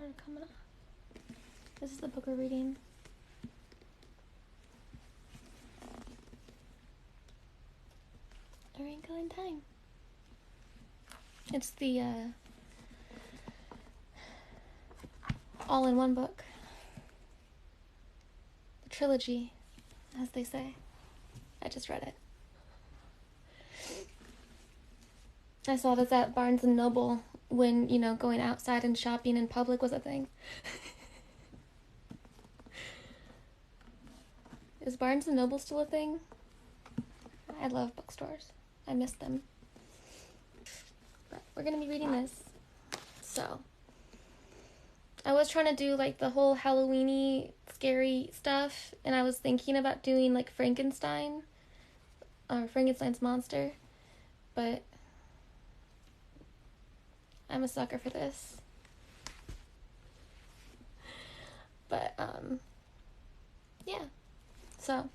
started coming up. This is the book we're reading. A Wrinkle in Time. It's the all-in-one book. The trilogy, as they say. I just read it. I saw this at Barnes & Noble when, going outside and shopping in public was a thing. Is Barnes & Noble still a thing? I love bookstores. I miss them. But we're going to be reading this. So, I was trying to do, the whole Halloween-y, scary stuff, and I was thinking about doing, Frankenstein, or Frankenstein's monster, but I'm a sucker for this. But, yeah. So,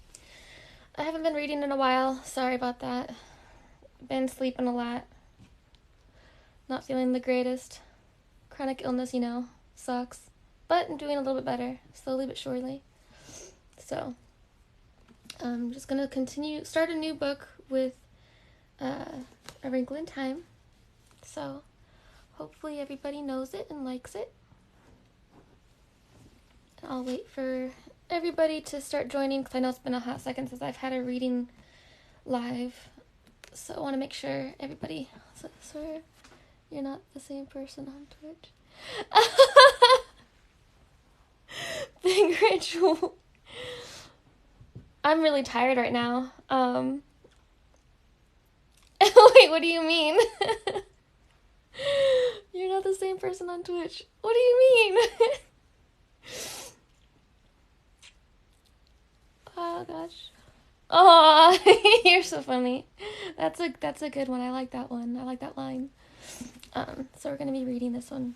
I haven't been reading in a while. Sorry about that. Been sleeping a lot. Not feeling the greatest. Chronic illness, sucks. But I'm doing a little bit better. Slowly but surely. So, I'm just going to start a new book with A Wrinkle in Time. So, hopefully everybody knows it and likes it. I'll wait for everybody to start joining because I know it's been a hot second since I've had a reading live. So I want to make sure everybody... Swear you're not the same person on Twitch. Big ritual. I'm really tired right now. Wait, what do you mean? You're not the same person on Twitch. What do you mean? Oh gosh. Oh, you're so funny. That's a good one. I like that one. I like that line. So we're gonna be reading this one.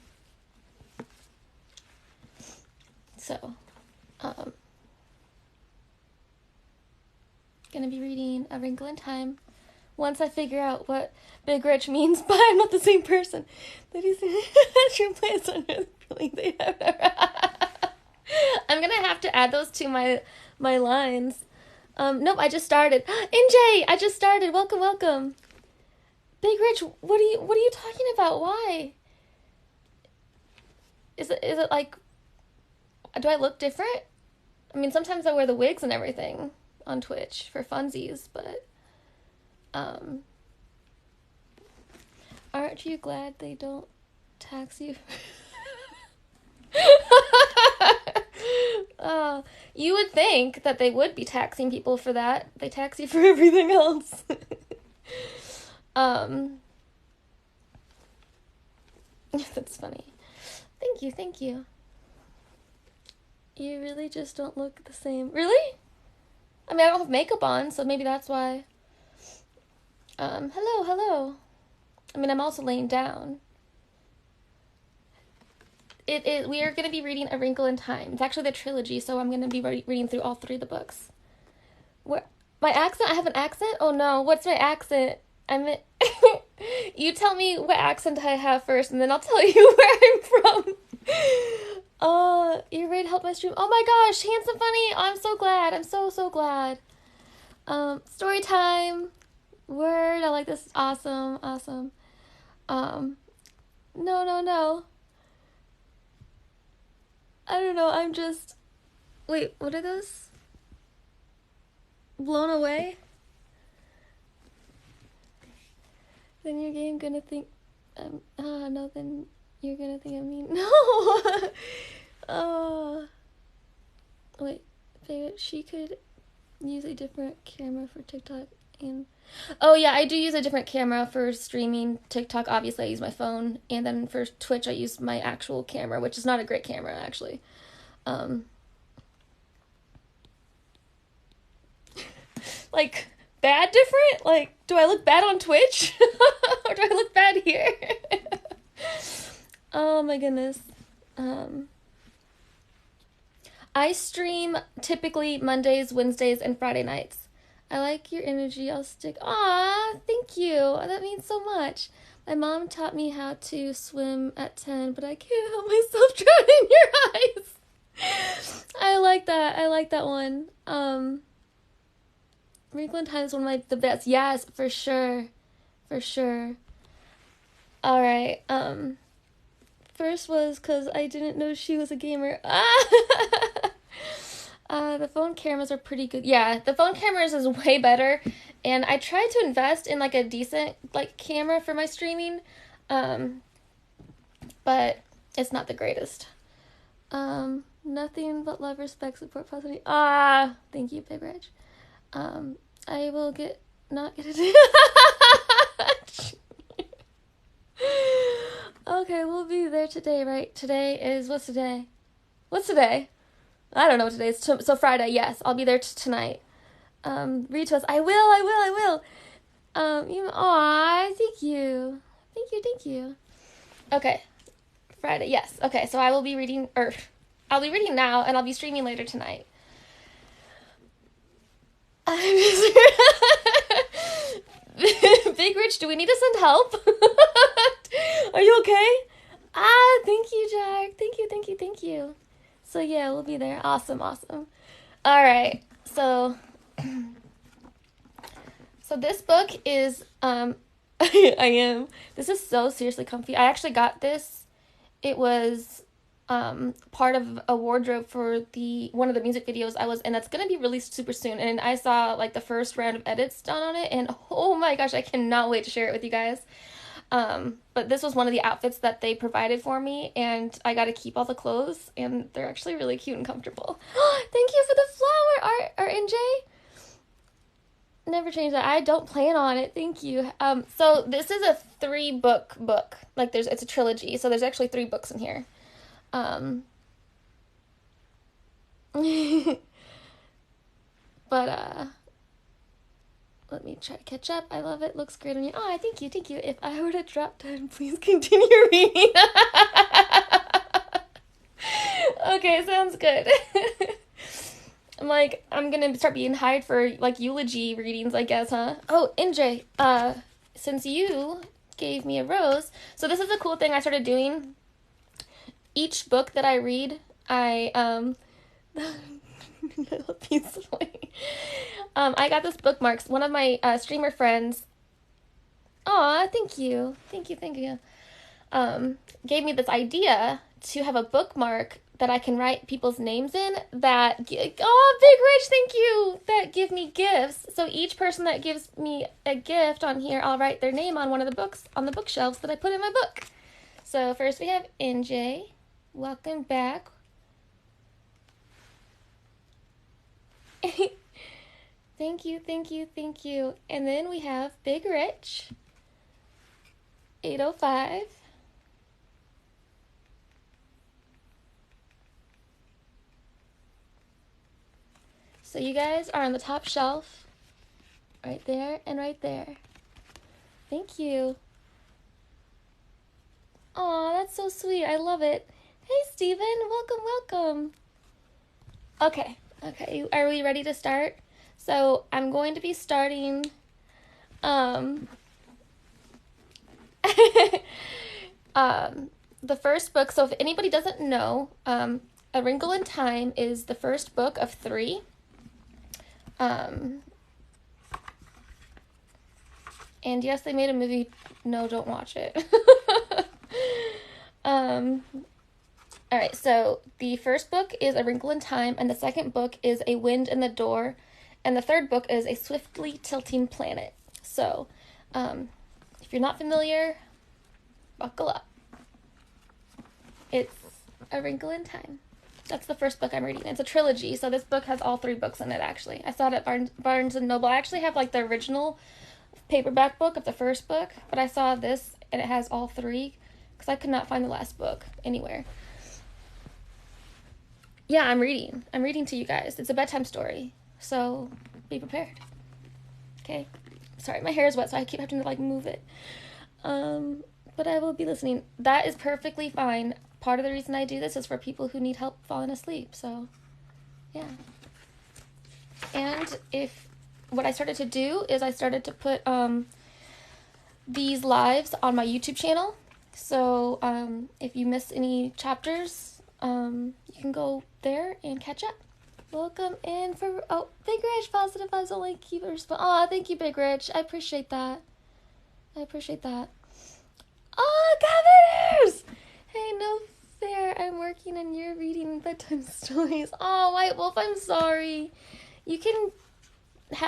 So, gonna be reading A Wrinkle in Time. Once I figure out what Big Rich means by I'm not the same person. That is true plans under the feeling they have never. I'm gonna have to add those to my lines. Nope, I just started. NJ, I just started. Welcome. Big Rich, what are you talking about? Why? Is it like, do I look different? I mean, sometimes I wear the wigs and everything on Twitch for funsies, but aren't you glad they don't tax you? You would think that they would be taxing people for that. They tax you for everything else. That's funny. Thank you. You really just don't look the same. Really? I mean, I don't have makeup on, so maybe that's why. Hello. I mean, I'm also laying down. We are going to be reading A Wrinkle in Time. It's actually the trilogy, so I'm going to be reading through all three of the books. My accent? I have an accent? Oh no, what's my accent? You tell me what accent I have first, and then I'll tell you where I'm from. You're ready to help my stream? Oh my gosh, Handsome Funny! Oh, I'm so glad. I'm so glad. Story time. Word, I like this. Awesome. No. I don't know, I'm just... Wait, what are those? Blown away? Then your game gonna think... no, then you're gonna think I'm mean. No! Wait, favorite, she could use a different camera for TikTok and... Oh yeah, I do use a different camera for streaming TikTok. Obviously, I use my phone. And then for Twitch, I use my actual camera, which is not a great camera, actually. Like, bad different? Like, do I look bad on Twitch? Or do I look bad here? Oh my goodness. I stream typically Mondays, Wednesdays, and Friday nights. I like your energy. I'll stick. Aw, thank you. That means so much. My mom taught me how to swim at 10, but I can't help myself drowning in your eyes. I like that one. Wrinkle in Time is one of the best. Yes, for sure. All right. First was because I didn't know she was a gamer. The phone cameras are pretty good. Yeah, the phone cameras is way better. And I tried to invest in like a decent like camera for my streaming. But it's not the greatest. Nothing but love, respect, support, positivity. Thank you, Big Reg. I will not get it. Okay, we'll be there today, right? What's today? I don't know what today is. So Friday, yes. I'll be there tonight. Read to us. I will. Thank you. Thank you. Okay. Friday, yes. Okay, so I will be reading, I'll be reading now, and I'll be streaming later tonight. Big Rich, do we need to send help? Are you okay? Thank you, Jack. Thank you. So yeah, we'll be there. Awesome. All right. So this book is this is so seriously comfy. I actually got this. It was part of a wardrobe for one of the music videos I was in that's going to be released super soon, and I saw like the first round of edits done on it, and oh my gosh, I cannot wait to share it with you guys. But this was one of the outfits that they provided for me, and I got to keep all the clothes, and they're actually really cute and comfortable. Thank you for the flower art, NJ. Never change that. I don't plan on it. Thank you. So this is a 3-book book. Like it's a trilogy, so there's actually 3 books in here. But let me try to catch up. I love it. Looks great on you. Thank you. If I were to drop dead, please continue reading. Okay, sounds good. I'm gonna start being hired for like eulogy readings, I guess, huh? Oh, NJ, since you gave me a rose, so this is a cool thing I started doing. Each book that I read, I got this bookmarks. One of my streamer friends, thank you, gave me this idea to have a bookmark that I can write people's names in that, Big Rich, thank you, that give me gifts. So each person that gives me a gift on here, I'll write their name on one of the books on the bookshelves that I put in my book. So first we have NJ. Welcome back. Thank you. And then we have Big Rich. 805. So you guys are on the top shelf. Right there and right there. Thank you. Aw, that's so sweet. I love it. Hey, Steven. Welcome. Okay. Are we ready to start? So I'm going to be starting the first book. So if anybody doesn't know, A Wrinkle in Time is the first book of 3. And yes, they made a movie. No, don't watch it. All right, so the first book is A Wrinkle in Time, and the second book is A Wind in the Door, and the third book is A Swiftly Tilting Planet. So, if you're not familiar, buckle up. It's A Wrinkle in Time. That's the first book I'm reading. It's a trilogy, so this book has all 3 books in it, actually. I saw it at Barnes & Noble. I actually have, like, the original paperback book of the first book, but I saw this, and it has all 3, because I could not find the last book anywhere. Yeah, I'm reading to you guys. It's a bedtime story, so be prepared. Okay? Sorry, my hair is wet, so I keep having to, like, move it. But I will be listening. That is perfectly fine. Part of the reason I do this is for people who need help falling asleep, so, yeah. And what I started to do is I started to put, these lives on my YouTube channel. So if you miss any chapters, you can go there and catch up. Welcome in for, oh, Big Rich, positive vibes only, keep it respond. Aw, thank you, Big Rich. I appreciate that. Oh, Governors! Hey, no fair. I'm working and you're reading bedtime stories. Oh, White Wolf, I'm sorry. You can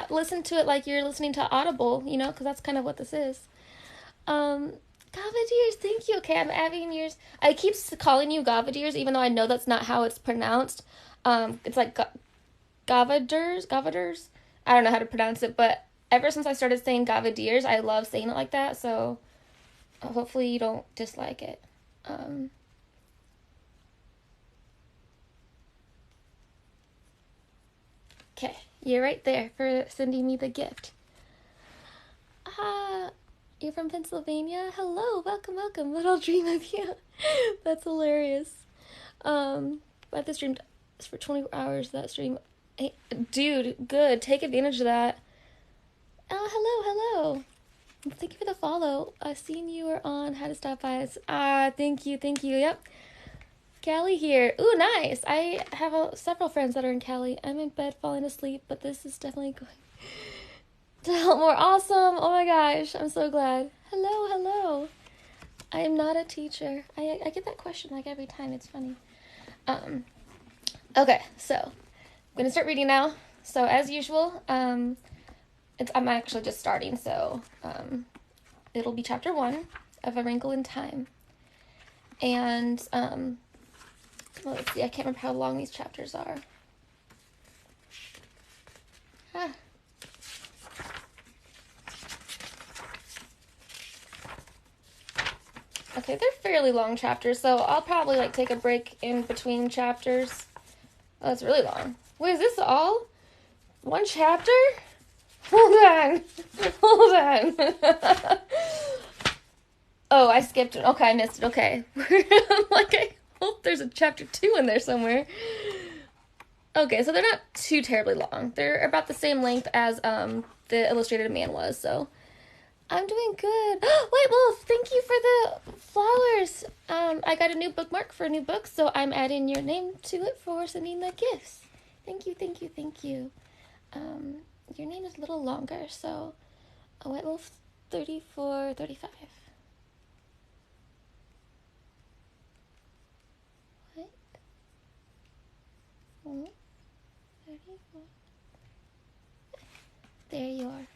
listen to it like you're listening to Audible, you know, because that's kind of what this is. Gavadiers, thank you. Okay, I'm adding yours. I keep calling you Gavadiers, even though I know that's not how it's pronounced. It's like Gavaders. I don't know how to pronounce it, but ever since I started saying Gavadiers, I love saying it like that, so hopefully you don't dislike it. Okay, you're right there for sending me the gift. You're from Pennsylvania? Hello, welcome. Little dream of you. That's hilarious. But the stream is for 24 hours, that stream. Hey, dude, good. Take advantage of that. Hello. Thank you for the follow. Seeing you are on How to Stop By Us. Thank you. Yep. Cali here. Ooh, nice. I have several friends that are in Cali. I'm in bed falling asleep, but this is definitely going to help more. Awesome. Oh my gosh. I'm so glad. Hello. I am not a teacher. I get that question like every time. It's funny. Okay, so I'm going to start reading now. So as usual, I'm actually just starting, so it'll be chapter 1 of A Wrinkle in Time. And well, let's see, I can't remember how long these chapters are. Okay, they're fairly long chapters, so I'll probably like take a break in between chapters. Oh, it's really long. Wait, is this all? One chapter? Hold on. Oh, I skipped it. Okay, I missed it. Okay. I'm like, I hope there's a chapter 2 in there somewhere. Okay, so they're not too terribly long. They're about the same length as the Illustrated Man was, so I'm doing good. Wait, Wolf, thank you for the flowers. I got a new bookmark for a new book, so I'm adding your name to it for sending the gifts. Thank you. Your name is a little longer, so White Wolf 3435. What? 34. There you are.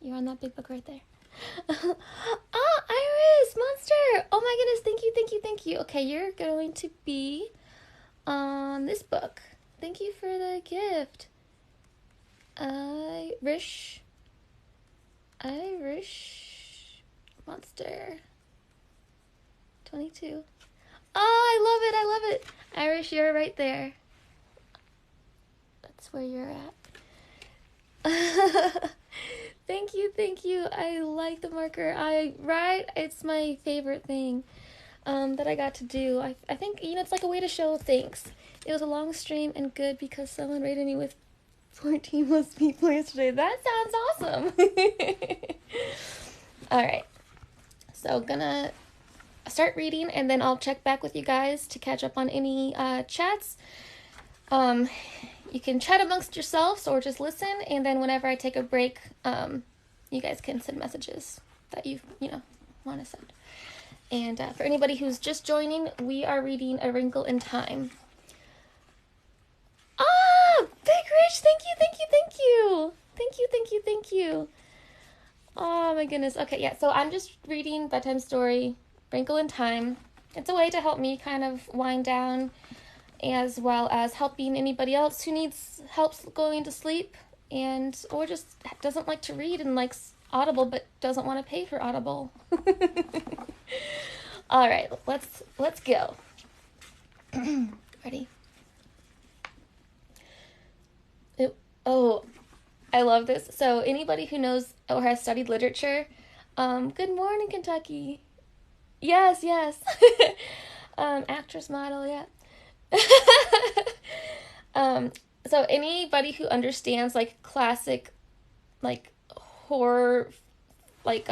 You're on that big book right there. Iris! Monster! Oh my goodness, thank you. Okay, you're going to be on this book. Thank you for the gift. Irish Monster 22. Oh, I love it. Irish, you're right there. That's where you're at. Thank you. I like the marker. It's my favorite thing that I got to do. I think, it's like a way to show thanks. It was a long stream and good because someone rated me with 14 plus people yesterday. That sounds awesome. Alright. So gonna start reading and then I'll check back with you guys to catch up on any chats. You can chat amongst yourselves or just listen, and then whenever I take a break, you guys can send messages that you want to send. And for anybody who's just joining, we are reading A Wrinkle in Time. Big Rich, thank you. Oh my goodness. Okay, yeah, so I'm just reading bedtime story, Wrinkle in Time. It's a way to help me kind of wind down, as well as helping anybody else who needs help going to sleep or just doesn't like to read and likes Audible but doesn't want to pay for Audible. All right, let's go. Ready? Oh, I love this. So anybody who knows or has studied literature, good morning, Kentucky. Yes. Actress, model, yeah. So anybody who understands like classic like horror like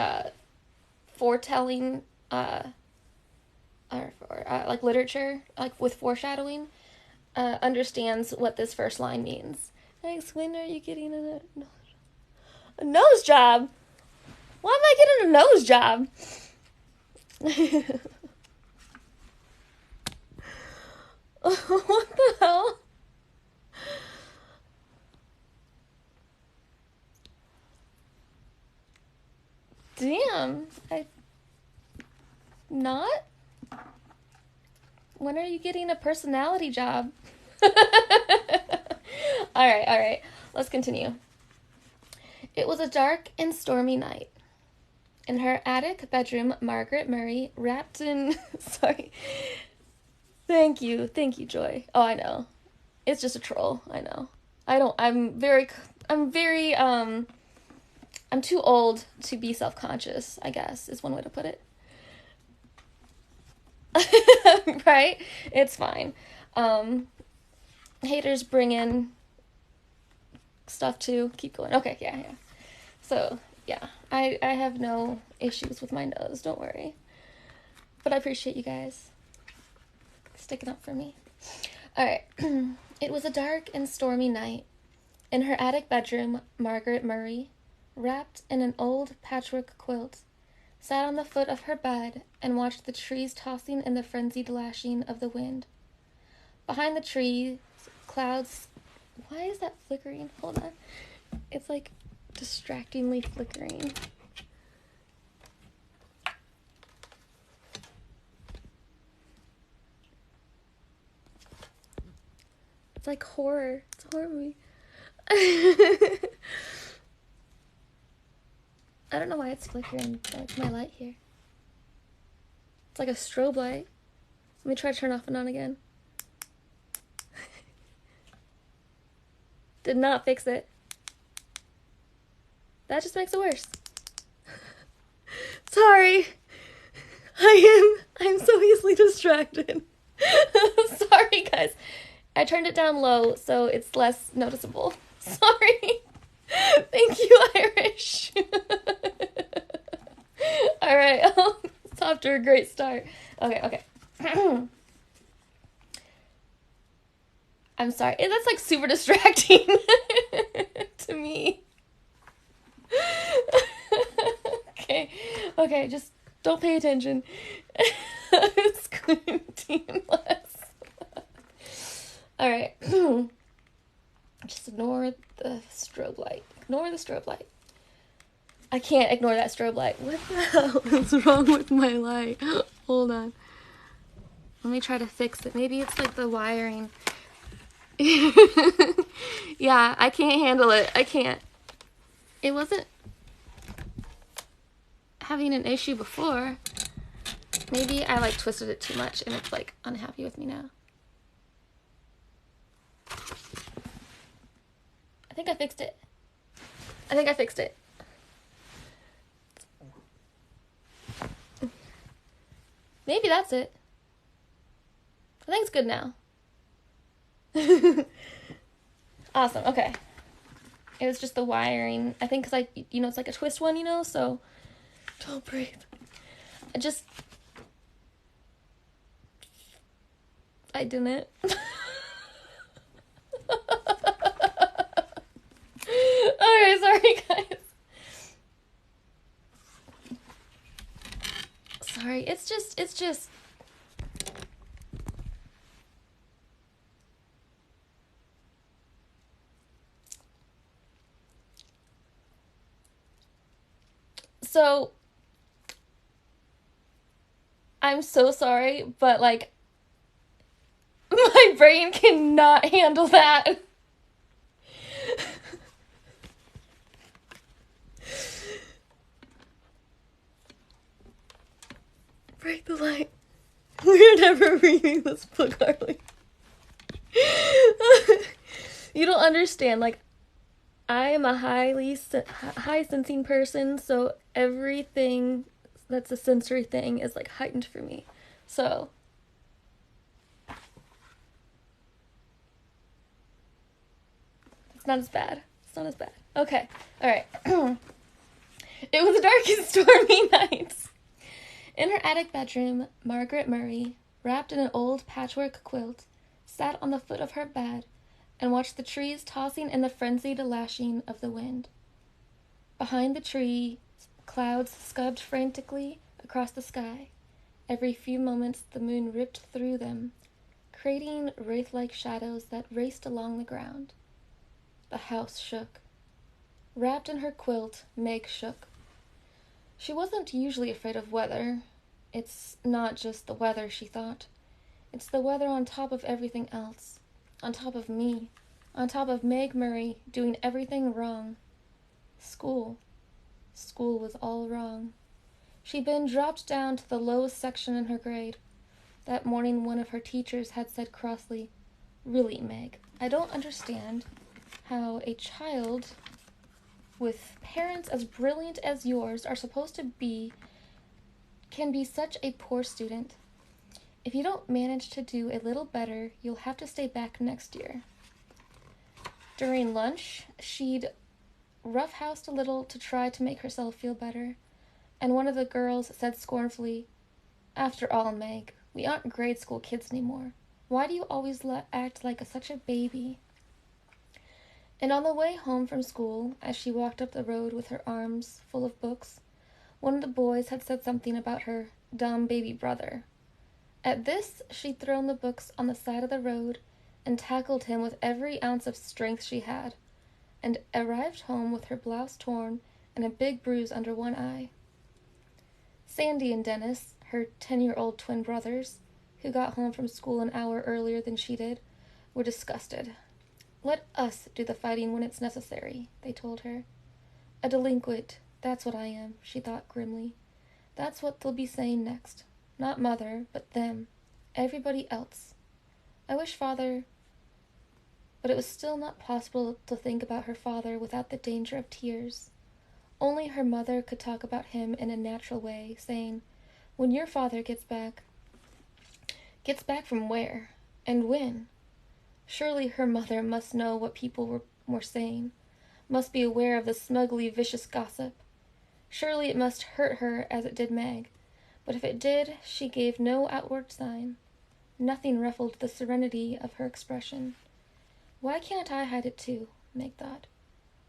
foretelling, like literature, like with foreshadowing, understands what this first line means. Thanks, when are you getting a nose job? Why am I getting a nose job? What the hell? Damn. Not? When are you getting a personality job? Alright. Let's continue. It was a dark and stormy night. In her attic bedroom, Margaret Murry, wrapped in... Sorry. Thank you, Joy. Oh, I know. It's just a troll. I know. I'm too old to be self-conscious, I guess, is one way to put it. Right? It's fine. Haters bring in stuff too. Keep going. Okay, yeah. So, yeah. I have no issues with my nose, don't worry. But I appreciate you guys sticking up for me. Alright. It was a dark and stormy night. In her attic bedroom, Margaret Murry, wrapped in an old patchwork quilt, sat on the foot of her bed and watched the trees tossing in the frenzied lashing of the wind. Behind the trees, clouds... Why is that flickering? Hold on. It's like distractingly flickering. It's like horror. It's a horror movie. I don't know why it's flickering. It's my light here. It's like a strobe light. Let me try to turn off and on again. Did not fix it. That just makes it worse. Sorry. I'm so easily distracted. Sorry, guys. I turned it down low so it's less noticeable. Sorry. Thank you, Irish. Alright, it's off to a great start. Okay. I'm sorry. That's like super distracting to me. Okay, just don't pay attention. Squinting less. Alright. Just ignore the strobe light. Ignore the strobe light. I can't ignore that strobe light. What the hell is wrong with my light? Hold on. Let me try to fix it. Maybe it's like the wiring. Yeah, I can't handle it. I can't. It wasn't having an issue before. Maybe I like twisted it too much and it's like unhappy with me now. I think I fixed it. Maybe that's it. I think it's good now. Awesome, okay. It was just the wiring. I think because it's like a twist one, so don't breathe. I didn't. Alright, sorry guys. Sorry, it's just so I'm so sorry, but like my brain cannot handle that. Break the light. We're never reading this book, Harley. You don't understand. Like, I am a high sensing person, so everything that's a sensory thing is like heightened for me. So it's not as bad. Okay. All right. It was a dark and stormy night. In her attic bedroom, Margaret Murry, wrapped in an old patchwork quilt, sat on the foot of her bed and watched the trees tossing in the frenzied lashing of the wind. Behind the tree, clouds scubbed frantically across the sky. Every few moments the moon ripped through them, creating wraith-like shadows that raced along the ground. The house shook. Wrapped in her quilt, Meg shook. She wasn't usually afraid of weather. It's not just the weather, she thought. It's the weather on top of everything else. On top of me. On top of Meg Murry doing everything wrong. School. School was all wrong. She'd been dropped down to the lowest section in her grade. That morning one of her teachers had said crossly, "Really, Meg, I don't understand how a child with parents as brilliant as yours are supposed to be can be such a poor student. If you don't manage to do a little better, you'll have to stay back next year." During lunch, she'd roughhoused a little to try to make herself feel better, and one of the girls said scornfully, "After all, Meg, we aren't grade school kids anymore. Why do you always act like such a baby?" And on the way home from school, as she walked up the road with her arms full of books, one of the boys had said something about her dumb baby brother. At this, she'd thrown the books on the side of the road and tackled him with every ounce of strength she had, and arrived home with her blouse torn and a big bruise under one eye. Sandy and Dennis, her 10-year-old twin brothers, who got home from school an hour earlier than she did, were disgusted. "Let us do the fighting when it's necessary," they told her. "A delinquent, that's what I am," she thought grimly. "That's what they'll be saying next. Not Mother, but them. Everybody else. I wish Father—" But it was still not possible to think about her father without the danger of tears. Only her mother could talk about him in a natural way, saying, "When your father gets back." Gets back from where? And when? Surely her mother must know what people were saying, must be aware of the smugly vicious gossip. Surely it must hurt her as it did Meg, but if it did, she gave no outward sign. Nothing ruffled the serenity of her expression. Why can't I hide it too? Meg thought.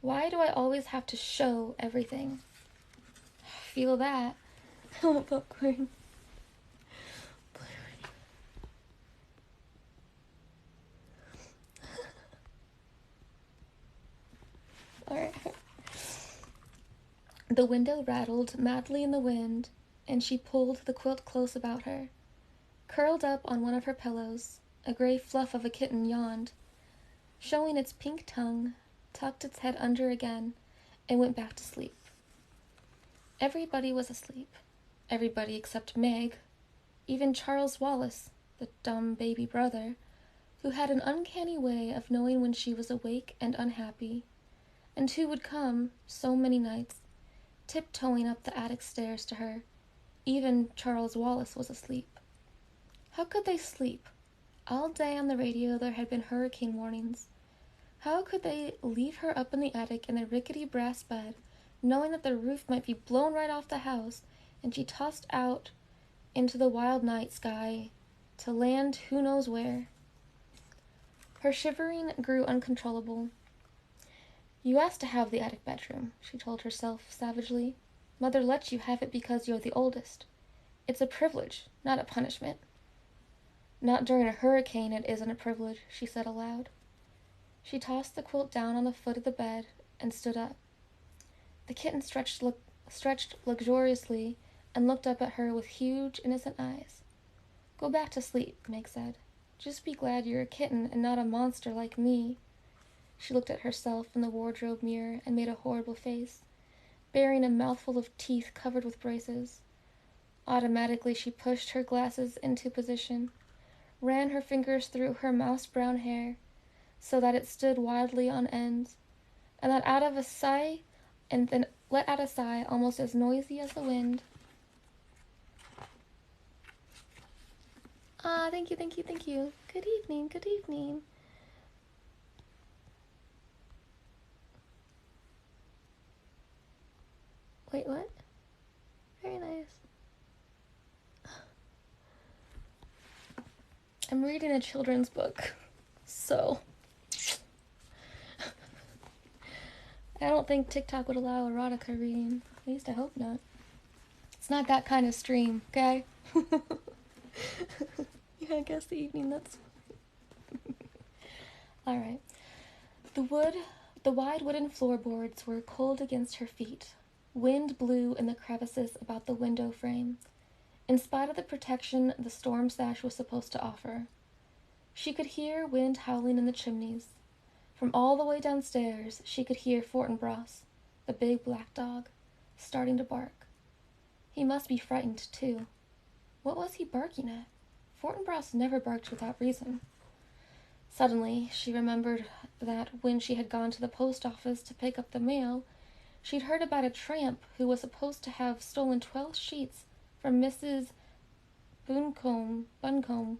Why do I always have to show everything? Feel that. I want popcorn. Alright. The window rattled madly in the wind, and she pulled the quilt close about her. Curled up on one of her pillows, a gray fluff of a kitten yawned, showing its pink tongue, tucked its head under again, and went back to sleep. Everybody was asleep. Everybody except Meg, even Charles Wallace, the dumb baby brother, who had an uncanny way of knowing when she was awake and unhappy, and who would come, so many nights, tiptoeing up the attic stairs to her. Even Charles Wallace was asleep. How could they sleep? All day on the radio there had been hurricane warnings. How could they leave her up in the attic in a rickety brass bed, knowing that the roof might be blown right off the house, and she tossed out into the wild night sky to land who knows where? Her shivering grew uncontrollable. "You asked to have the attic bedroom," she told herself savagely. "Mother lets you have it because you're the oldest. It's a privilege, not a punishment." "Not during a hurricane it isn't a privilege," she said aloud. She tossed the quilt down on the foot of the bed and stood up. The kitten stretched luxuriously and looked up at her with huge, innocent eyes. "Go back to sleep," Meg said. "Just be glad you're a kitten and not a monster like me." She looked at herself in the wardrobe mirror and made a horrible face, bearing a mouthful of teeth covered with braces. Automatically she pushed her glasses into position, ran her fingers through her mouse-brown hair, so that it stood wildly on end, and let out a sigh almost as noisy as the wind. "Ah, thank you, thank you, thank you. Good evening, good evening." Wait, what? Very nice. I'm reading a children's book, so I don't think TikTok would allow erotica reading. At least I hope not. It's not that kind of stream, okay? Yeah, I guess the evening, that's... Alright. The wide wooden floorboards were cold against her feet. Wind blew in the crevices about the window frame, in spite of the protection the storm sash was supposed to offer. She could hear wind howling in the chimneys. From all the way downstairs, she could hear Fortinbras, the big black dog, starting to bark. He must be frightened, too. What was he barking at? Fortinbras never barked without reason. Suddenly, she remembered that when she had gone to the post office to pick up the mail, she'd heard about a tramp who was supposed to have stolen 12 sheets from Mrs. Buncombe,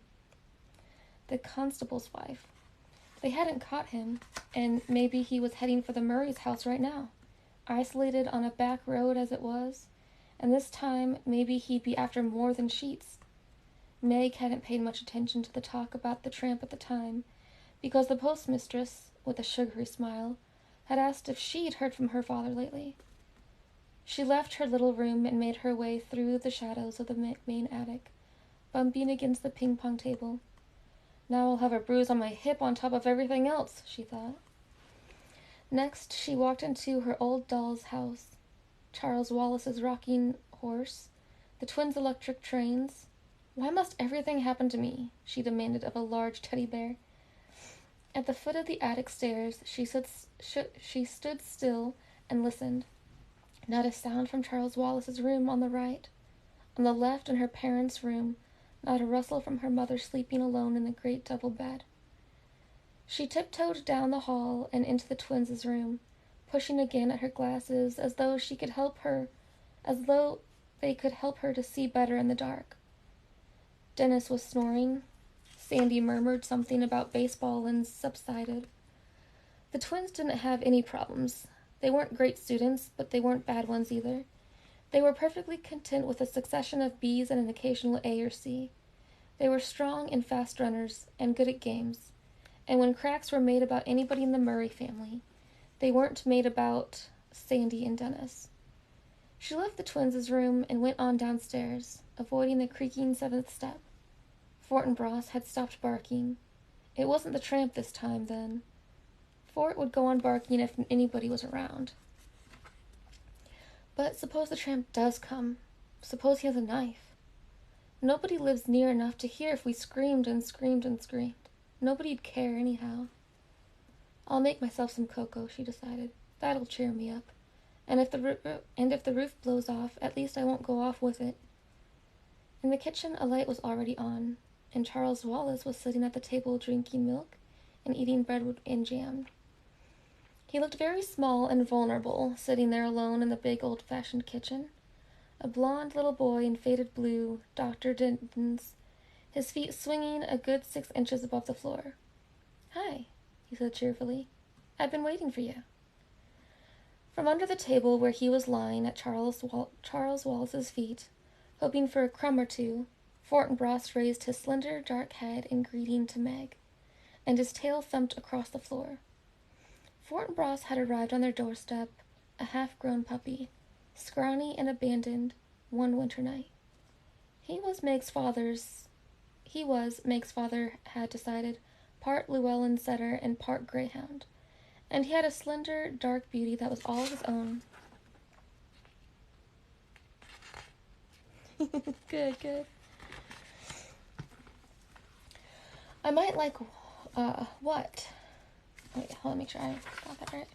the constable's wife. They hadn't caught him, and maybe he was heading for the Murray's house right now, isolated on a back road as it was, and this time maybe he'd be after more than sheets. Meg hadn't paid much attention to the talk about the tramp at the time, because the postmistress, with a sugary smile, had asked if she'd heard from her father lately. She left her little room and made her way through the shadows of the main attic, bumping against the ping-pong table. Now I'll have a bruise on my hip on top of everything else, she thought. Next, she walked into her old doll's house. Charles Wallace's rocking horse, the twins' electric trains. Why must everything happen to me? She demanded of a large teddy bear. At the foot of the attic stairs, she stood still and listened. Not a sound from Charles Wallace's room on the right. On the left, in her parents' room, not a rustle from her mother sleeping alone in the great double bed. She tiptoed down the hall and into the twins' room, pushing again at her glasses as though they could help her to see better in the dark. Dennis was snoring. Sandy murmured something about baseball and subsided. The twins didn't have any problems. They weren't great students, but they weren't bad ones either. They were perfectly content with a succession of B's and an occasional A or C. They were strong and fast runners, and good at games. And when cracks were made about anybody in the Murray family, they weren't made about Sandy and Dennis. She left the twins' room and went on downstairs, avoiding the creaking 7th step. Fortinbras had stopped barking. It wasn't the tramp this time, then. Fort would go on barking if anybody was around. But suppose the tramp does come. Suppose he has a knife. Nobody lives near enough to hear if we screamed and screamed and screamed. Nobody'd care anyhow. I'll make myself some cocoa, she decided. That'll cheer me up. And if the roof blows off, at least I won't go off with it. In the kitchen, a light was already on, and Charles Wallace was sitting at the table drinking milk and eating bread and jam. He looked very small and vulnerable, sitting there alone in the big old-fashioned kitchen. A blond little boy in faded blue, Dr. Denton's, his feet swinging a good 6 inches above the floor. "Hi," he said cheerfully. "I've been waiting for you." From under the table where he was lying at Charles Wallace's feet, hoping for a crumb or two, Fortinbras raised his slender, dark head in greeting to Meg, and his tail thumped across the floor. Fortinbras had arrived on their doorstep, a half-grown puppy, scrawny and abandoned, one winter night. He was, Meg's father had decided, part Llewellyn setter and part greyhound, and he had a slender, dark beauty that was all his own. Good. I might like, what? Wait, hold on, make sure I got that right.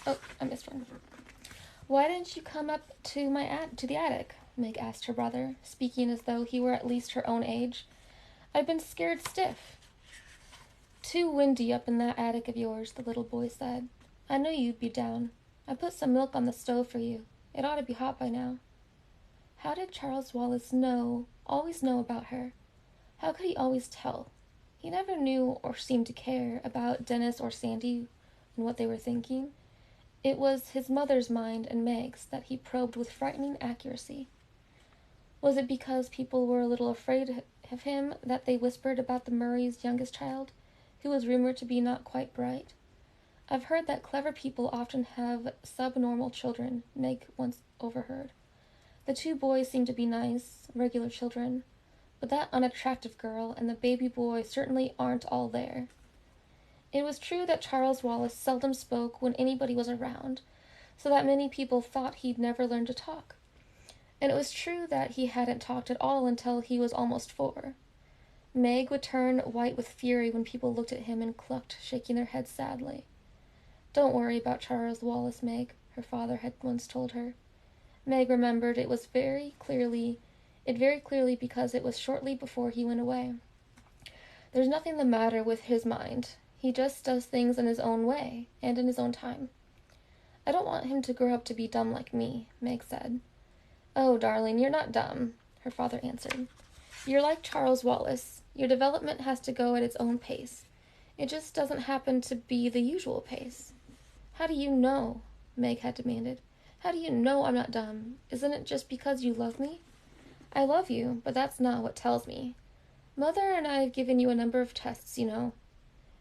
Oh, I missed one. "Why didn't you come up to the attic?" Meg asked her brother, speaking as though he were at least her own age. "I've been scared stiff." "Too windy up in that attic of yours," the little boy said. "I knew you'd be down. I put some milk on the stove for you. It ought to be hot by now." How did Charles Wallace always know about her? How could he always tell? He never knew or seemed to care about Dennis or Sandy and what they were thinking. It was his mother's mind and Meg's that he probed with frightening accuracy. Was it because people were a little afraid of him that they whispered about the Murray's youngest child, who was rumored to be not quite bright? I've heard that clever people often have subnormal children, Meg once overheard. The two boys seemed to be nice, regular children, but that unattractive girl and the baby boy certainly aren't all there. It was true that Charles Wallace seldom spoke when anybody was around, so that many people thought he'd never learn to talk. And it was true that he hadn't talked at all until he was almost 4. Meg would turn white with fury when people looked at him and clucked, shaking their heads sadly. "Don't worry about Charles Wallace, Meg," her father had once told her. Meg remembered it very clearly because it was shortly before he went away. "There's nothing the matter with his mind. He just does things in his own way, and in his own time." "I don't want him to grow up to be dumb like me," Meg said. "Oh, darling, you're not dumb," her father answered. "You're like Charles Wallace. Your development has to go at its own pace. It just doesn't happen to be the usual pace." "How do you know?" Meg had demanded. "How do you know I'm not dumb? Isn't it just because you love me?" "I love you, but that's not what tells me. Mother and I have given you a number of tests, you know."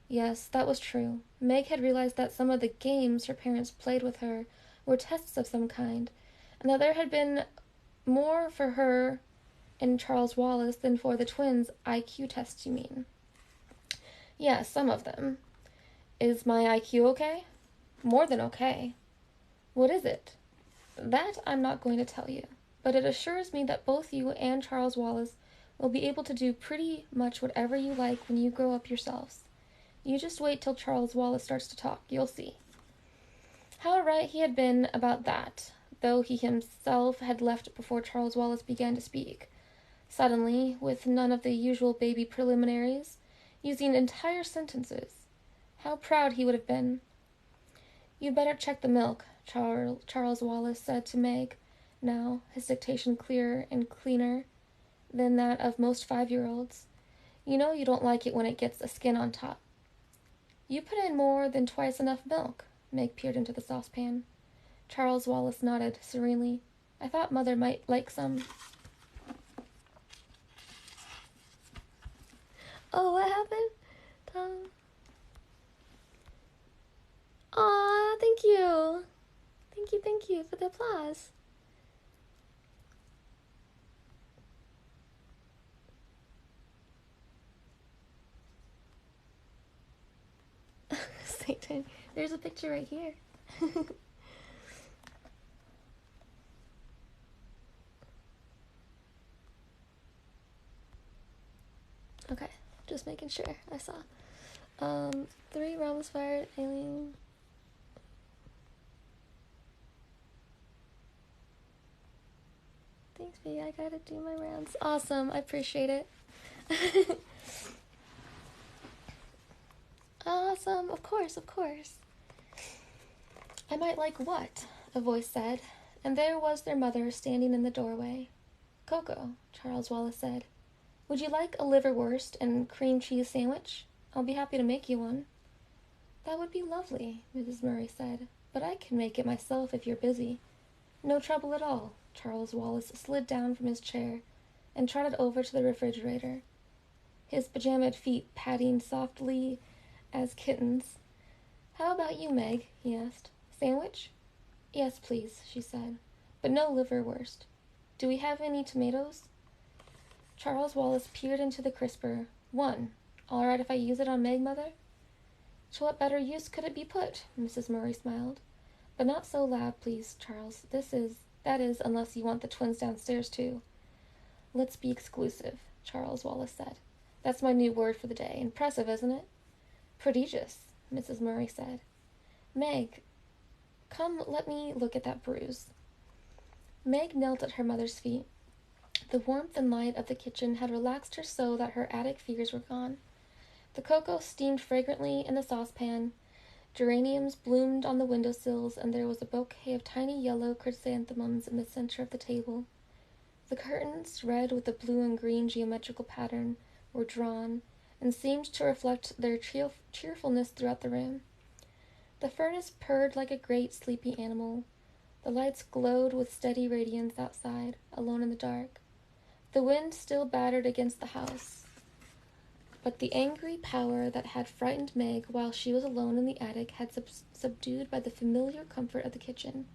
Yes, that was true. Meg had realized that some of the games her parents played with her were tests of some kind, and that there had been more for her and Charles Wallace than for the twins. IQ tests, you mean? "Yes, some of them." "Is my IQ okay?" "More than okay." "What is it?" "That I'm not going to tell you, but it assures me that both you and Charles Wallace will be able to do pretty much whatever you like when you grow up yourselves. You just wait till Charles Wallace starts to talk, you'll see." How right he had been about that, though he himself had left before Charles Wallace began to speak. Suddenly, with none of the usual baby preliminaries, using entire sentences. How proud he would have been. "You'd better check the milk," Charles Wallace said to Meg, now, his dictation clearer and cleaner than that of most 5-year-olds. "You know you don't like it when it gets a skin on top." "You put in more than twice enough milk." Meg peered into the saucepan. Charles Wallace nodded serenely. "I thought Mother might like some." "Oh, what happened?" Tom. Aw, thank you. Thank you for the applause. Satan, there's a picture right here. Okay, just making sure I saw. 3 realms fired, alien. Thanks, B. I gotta do my rounds. Awesome, I appreciate it. Awesome, of course. "I might like what?" a voice said, and there was their mother standing in the doorway. "Cocoa," Charles Wallace said. "Would you like a liverwurst and cream cheese sandwich? I'll be happy to make you one." "That would be lovely," Mrs. Murray said, "but I can make it myself if you're busy." "No trouble at all." Charles Wallace slid down from his chair and trotted over to the refrigerator, his pajamaed feet padding softly as kittens. "How about you, Meg?" he asked. "Sandwich?" "Yes, please," she said, "but no liverwurst. Do we have any tomatoes?" Charles Wallace peered into the crisper. "One. All right if I use it on Meg, Mother?" "To what better use could it be put?" Mrs. Murray smiled. "But not so loud, please, Charles. That is, unless you want the twins downstairs, too." "Let's be exclusive," Charles Wallace said. "That's my new word for the day. Impressive, isn't it?" "Prodigious," Mrs. Murray said. "Meg, come let me look at that bruise." Meg knelt at her mother's feet. The warmth and light of the kitchen had relaxed her so that her attic fears were gone. The cocoa steamed fragrantly in the saucepan, geraniums bloomed on the windowsills, and there was a bouquet of tiny yellow chrysanthemums in the center of the table. The curtains, red with a blue and green geometrical pattern, were drawn, and seemed to reflect their cheerfulness throughout the room. The furnace purred like a great sleepy animal. The lights glowed with steady radiance outside, alone in the dark. The wind still battered against the house, but the angry power that had frightened Meg while she was alone in the attic had subdued by the familiar comfort of the kitchen.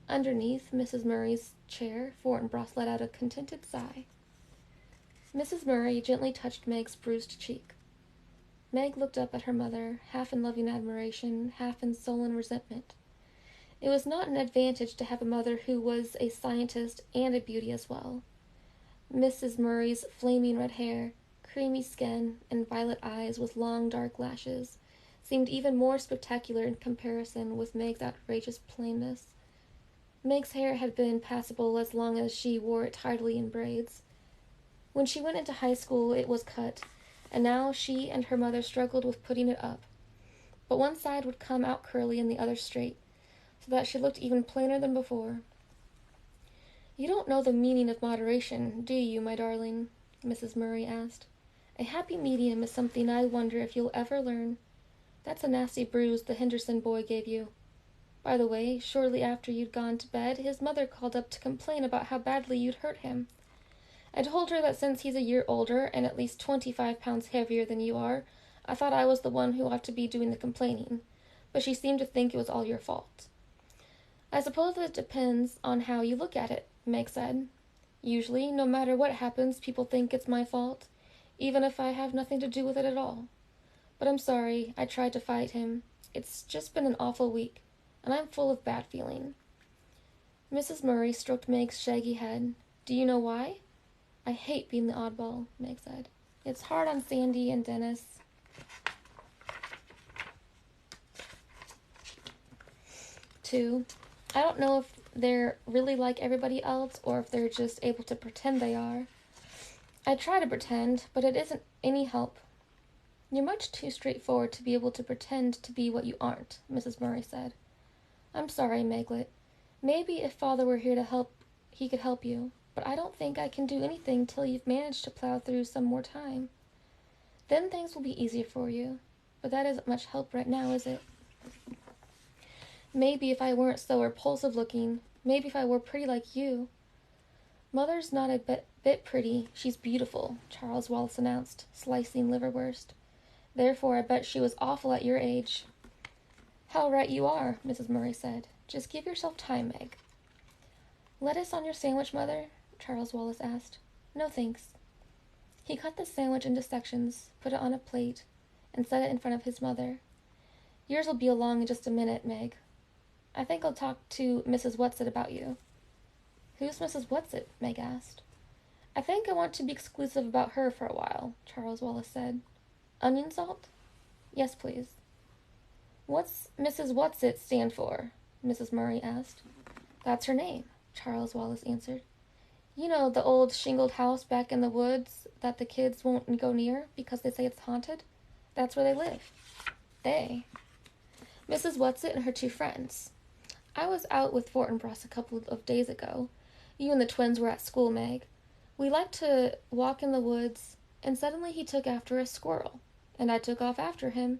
Underneath Mrs. Murray's chair, Fortinbras let out a contented sigh. Mrs. Murray gently touched Meg's bruised cheek. Meg looked up at her mother, half in loving admiration, half in sullen resentment. It was not an advantage to have a mother who was a scientist and a beauty as well. Mrs. Murray's flaming red hair, creamy skin, and violet eyes with long dark lashes seemed even more spectacular in comparison with Meg's outrageous plainness. Meg's hair had been passable as long as she wore it tidily in braids. When she went into high school, it was cut, and now she and her mother struggled with putting it up. But one side would come out curly and the other straight, so that she looked even plainer than before. "You don't know the meaning of moderation, do you, my darling?" Mrs. Murray asked. "A happy medium is something I wonder if you'll ever learn. That's a nasty bruise the Henderson boy gave you. By the way, shortly after you'd gone to bed, his mother called up to complain about how badly you'd hurt him. I told her that since he's a year older and at least 25 pounds heavier than you are, I thought I was the one who ought to be doing the complaining, but she seemed to think it was all your fault." "I suppose it depends on how you look at it," Meg said. "Usually, no matter what happens, people think it's my fault, even if I have nothing to do with it at all. But I'm sorry, I tried to fight him. It's just been an awful week, and I'm full of bad feeling." Mrs. Murray stroked Meg's shaggy head. "Do you know why?" "I hate being the oddball," Meg said. "It's hard on Sandy and Dennis." Too. I don't know if they're really like everybody else or if they're just able to pretend they are. I try to pretend, but it isn't any help. "You're much too straightforward to be able to pretend to be what you aren't," Mrs. Murray said. "I'm sorry, Meglet. Maybe if Father were here to help, he could help you, but I don't think I can do anything till you've managed to plow through some more time. Then things will be easier for you, but that isn't much help right now, is it? Maybe if I weren't so repulsive looking, maybe if I were pretty like you." "Mother's not a bit pretty, she's beautiful," Charles Wallace announced, slicing liverwurst. "Therefore I bet she was awful at your age." "How right you are," Mrs. Murray said. "Just give yourself time, Meg." "Lettuce on your sandwich, Mother?" Charles Wallace asked. "No, thanks." He cut the sandwich into sections, put it on a plate, and set it in front of his mother. "Yours will be along in just a minute, Meg. I think I'll talk to Mrs. Whatsit about you." "Who's Mrs. Whatsit?" Meg asked. "I think I want to be exclusive about her for a while," Charles Wallace said. "Onion salt?" "Yes, please." "What's Mrs. Whatsit stand for?" Mrs. Murray asked. "That's her name," Charles Wallace answered. "You know the old shingled house back in the woods that the kids won't go near because they say it's haunted? That's where they live." "They?" "Mrs. Whatsit and her two friends. I was out with Fortinbras a couple of days ago. You and the twins were at school, Meg. We liked to walk in the woods, and suddenly he took after a squirrel, and I took off after him,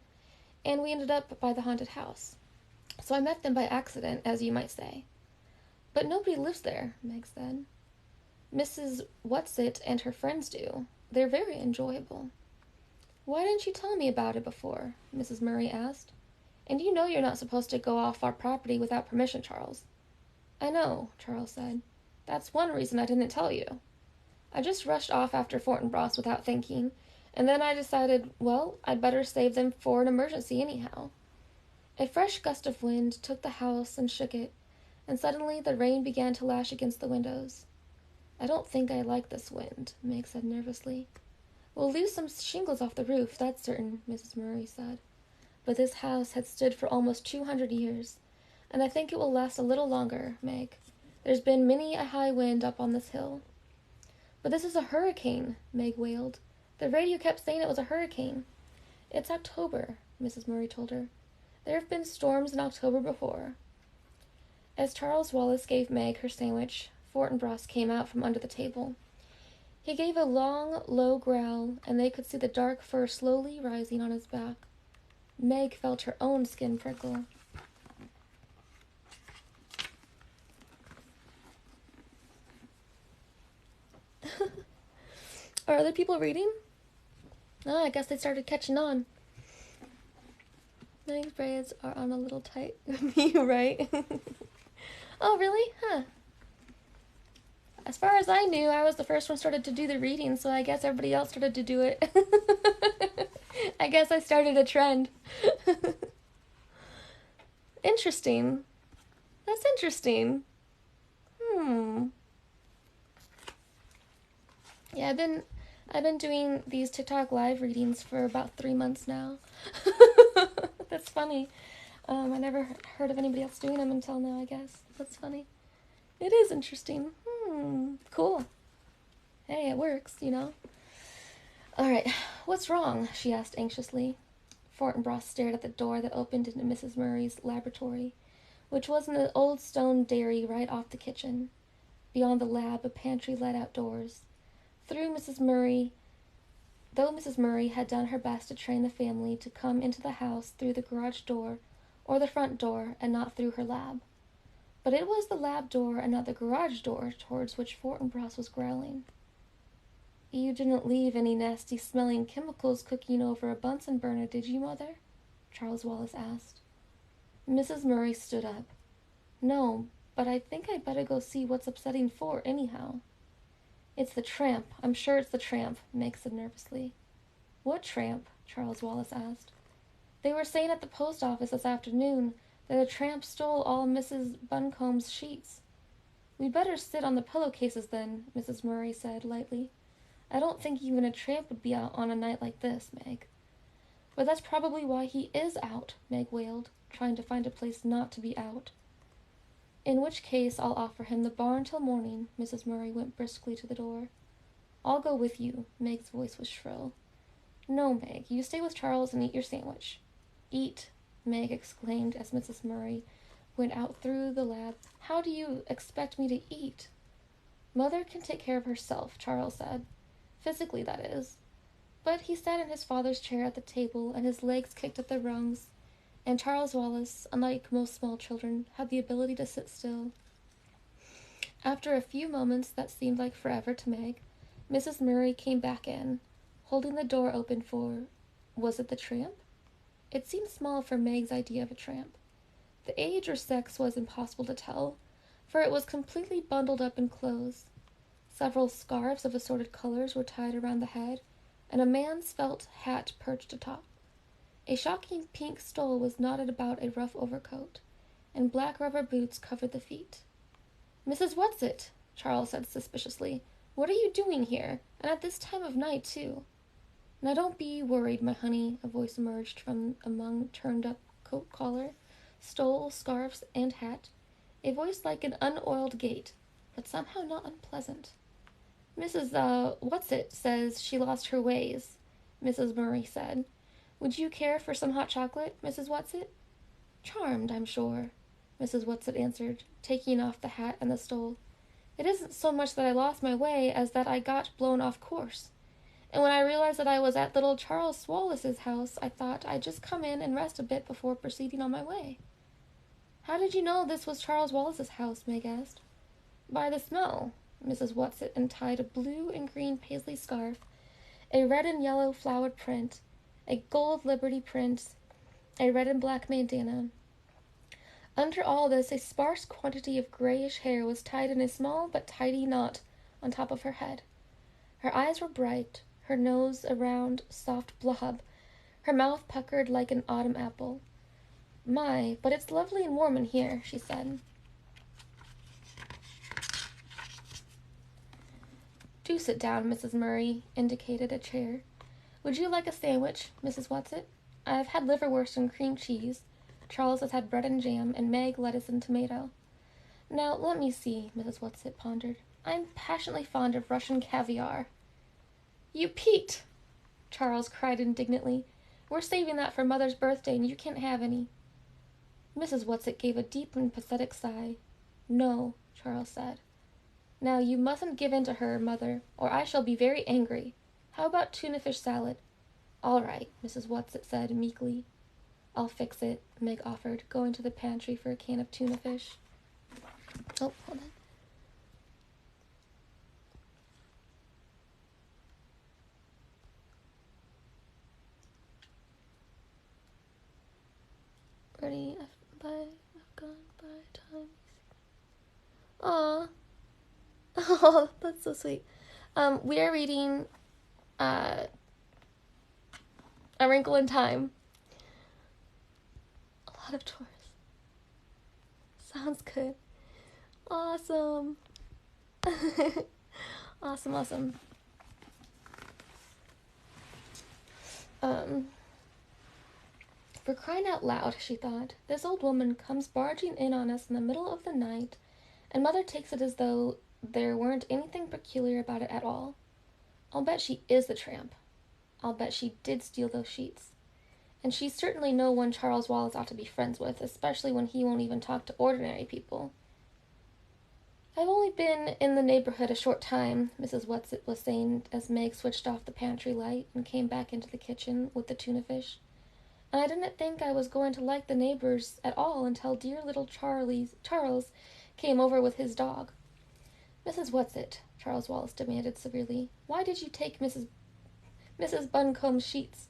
and we ended up by the haunted house. So I met them by accident, as you might say." "But nobody lives there," Meg said. "Mrs. Whatsit and her friends do. They're very enjoyable." "Why didn't you tell me about it before?" Mrs. Murray asked. "And you know you're not supposed to go off our property without permission, Charles." "I know," Charles said. "That's one reason I didn't tell you. I just rushed off after Fortinbras without thinking, and then I decided, well, I'd better save them for an emergency anyhow." A fresh gust of wind took the house and shook it, and suddenly the rain began to lash against the windows. "I don't think I like this wind," Meg said nervously. "We'll lose some shingles off the roof, that's certain," Mrs. Murray said. "But this house had stood for almost 200 years, and I think it will last a little longer, Meg. There's been many a high wind up on this hill." "But this is a hurricane," Meg wailed. "The radio kept saying it was a hurricane." "It's October," Mrs. Murray told her. "There have been storms in October before." As Charles Wallace gave Meg her sandwich, Fortinbras came out from under the table. He gave a long, low growl, and they could see the dark fur slowly rising on his back. Meg felt her own skin prickle. Are other people reading? Oh, I guess they started catching on. Meg's braids are on a little tight. Me, right? Oh, really? Huh. As far as I knew, I was the first one started to do the reading, so I guess everybody else started to do it. I guess I started a trend. Interesting. That's interesting. Yeah, I've been doing these TikTok live readings for about 3 months now. That's funny. I never heard of anybody else doing them until now, I guess. That's funny. It is interesting. Cool. Hey, it works, you know? Alright, what's wrong? She asked anxiously. Fortinbras stared at the door that opened into Mrs. Murray's laboratory, which was in the old stone dairy right off the kitchen. Beyond the lab, a pantry led outdoors. Though Mrs. Murray had done her best to train the family to come into the house through the garage door or the front door and not through her lab. But it was the lab door and not the garage door towards which Fortinbras was growling. You didn't leave any nasty-smelling chemicals cooking over a Bunsen burner, did you, Mother? Charles Wallace asked. Mrs. Murray stood up. No, but I think I'd better go see what's upsetting Fort, anyhow. It's the tramp. I'm sure it's the tramp, Meg said nervously. What tramp? Charles Wallace asked. They were saying at the post office this afternoon that a tramp stole all Mrs. Buncombe's sheets. We'd better sit on the pillowcases then, Mrs. Murray said lightly. I don't think even a tramp would be out on a night like this, Meg. But that's probably why he is out, Meg wailed, trying to find a place not to be out. In which case I'll offer him the barn till morning. Mrs. Murray went briskly to the door. I'll go with you. Meg's voice was shrill. No, Meg, you stay with Charles and eat your sandwich. Eat, Meg exclaimed as Mrs. Murray went out through the lab. How do you expect me to eat? Mother can take care of herself, Charles said. Physically, that is. But he sat in his father's chair at the table, and his legs kicked at the rungs, and Charles Wallace, unlike most small children, had the ability to sit still. After a few moments that seemed like forever to Meg, Mrs. Murray came back in, holding the door open for... Was it the tramp? It seemed small for Meg's idea of a tramp. The age or sex was impossible to tell, for it was completely bundled up in clothes. Several scarves of assorted colors were tied around the head, and a man's felt hat perched atop. A shocking pink stole was knotted about a rough overcoat, and black rubber boots covered the feet. Mrs. Whatsit, Charles said suspiciously, what are you doing here, and at this time of night, too? Now don't be worried, my honey, a voice emerged from among turned-up coat collar, stole, scarves, and hat, a voice like an unoiled gate, but somehow not unpleasant. Mrs. Whatsit says she lost her ways, Mrs. Murray said. Would you care for some hot chocolate, Mrs. Whatsit? Charmed, I'm sure, Mrs. Whatsit answered, taking off the hat and the stole. It isn't so much that I lost my way as that I got blown off course. And when I realized that I was at little Charles Wallace's house, I thought I'd just come in and rest a bit before proceeding on my way. How did you know this was Charles Wallace's house? Meg asked. By the smell. Mrs. Whatsit untied a blue and green paisley scarf, a red and yellow flowered print, a gold Liberty print, a red and black bandana. Under all this, a sparse quantity of grayish hair was tied in a small but tidy knot on top of her head. Her eyes were bright, her nose a round, soft blob, her mouth puckered like an autumn apple. My, but it's lovely and warm in here, she said. Do sit down, Mrs. Murray indicated a chair. Would you like a sandwich, Mrs. Whatsit? I've had liverwurst and cream cheese. Charles has had bread and jam, and Meg lettuce and tomato. Now, let me see, Mrs. Whatsit pondered. I'm passionately fond of Russian caviar. You Pete! Charles cried indignantly. We're saving that for Mother's birthday, and you can't have any. Mrs. Whatsit gave a deep and pathetic sigh. No, Charles said. Now, you mustn't give in to her, Mother, or I shall be very angry. How about tuna fish salad? All right, Mrs. Whatsit said meekly. I'll fix it, Meg offered, going to the pantry for a can of tuna fish. Oh, hold on. pretty. I've gone by times. Aw. Oh, that's so sweet. We are reading A Wrinkle in Time. A lot of chores. Sounds good. Awesome. Awesome. For crying out loud, she thought, this old woman comes barging in on us in the middle of the night, and Mother takes it as though there weren't anything peculiar about it at all. I'll bet she is the tramp. I'll bet she did steal those sheets. And she's certainly no one Charles Wallace ought to be friends with, especially when he won't even talk to ordinary people. I've only been in the neighborhood a short time, Mrs. Whatsit was saying as Meg switched off the pantry light and came back into the kitchen with the tuna fish. And I didn't think I was going to like the neighbors at all until dear little Charles came over with his dog. Mrs. Whatsit, Charles Wallace demanded severely, why did you take Mrs. Buncombe's sheets?